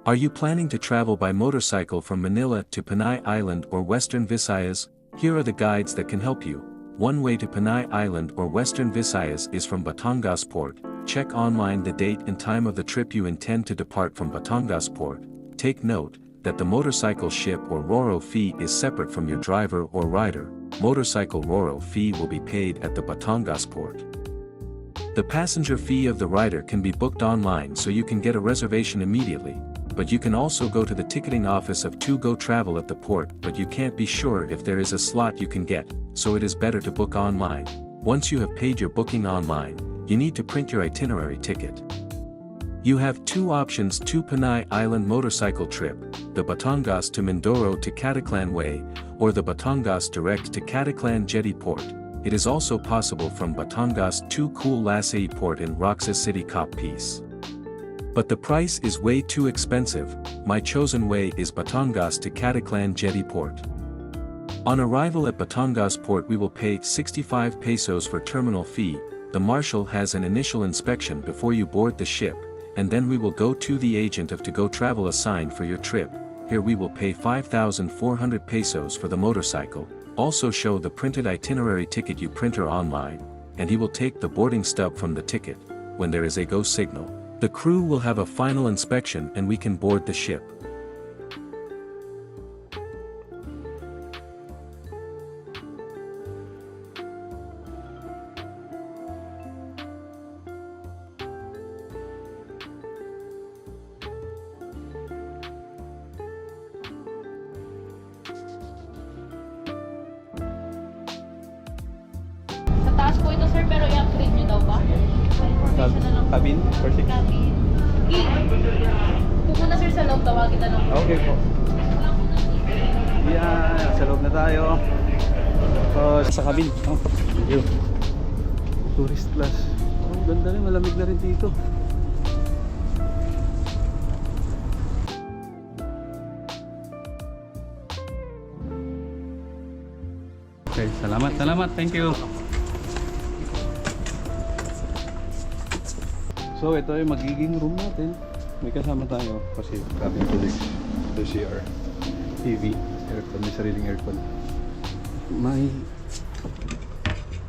Are you planning to travel by motorcycle from Manila to Panay Island or Western Visayas? Here are the guides that can help you. One way to Panay Island or Western Visayas is from Batangas Port. Check online the date and time of the trip you intend to depart from Batangas Port. Take note that the motorcycle ship or RoRo fee is separate from your driver or rider. Motorcycle RoRo fee will be paid at the Batangas Port. The passenger fee of the rider can be booked online so you can get a reservation immediately, but you can also go to the ticketing office of Go Travel at the port, but you can't be sure if there is a slot you can get, so it is better to book online. Once you have paid your booking online, you need to print your itinerary ticket. You have two options to Panay Island motorcycle trip, the Batangas to Mindoro to Caticlan Way, or the Batangas direct to Caticlan Jetty Port. It is also possible from Batangas to Lasai Port in Roxas City Capiz. But the price is way too expensive. My chosen way is Batangas to Caticlan Jetty Port. On arrival at Batangas Port we will pay 65 pesos for terminal fee. The marshal has an initial inspection before you board the ship, and then we will go to the agent of Go Travel assigned for your trip. Here we will pay 5,400 pesos for the motorcycle, also show the printed itinerary ticket you printer online, and he will take the boarding stub from the ticket. When there is a go signal, the crew will have a final inspection and we can board the ship. Taas po ito sir, pero i-upgrade nyo daw ba? Information na lang po. Cabin? For six? Cabin. Pupunta sir sa loob, tawagin na lang po. Okay po. Yan, sa loob na tayo. Sa cabin. Oh, thank you. Tourist class. Oh, ganda rin, malamig na rin dito. Okay, salamat, thank you. So ito yung magiging room natin. May kasama tayo kasi cabin police, the CR, TV, aircon, may sariling aircon. May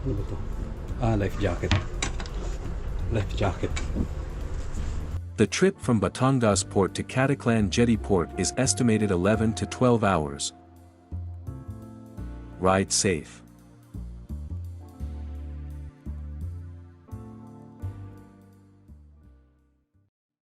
ano ba to? Life jacket. Life jacket. The trip from Batangas Port to Caticlan Jetty Port is estimated 11 to 12 hours. Ride safe.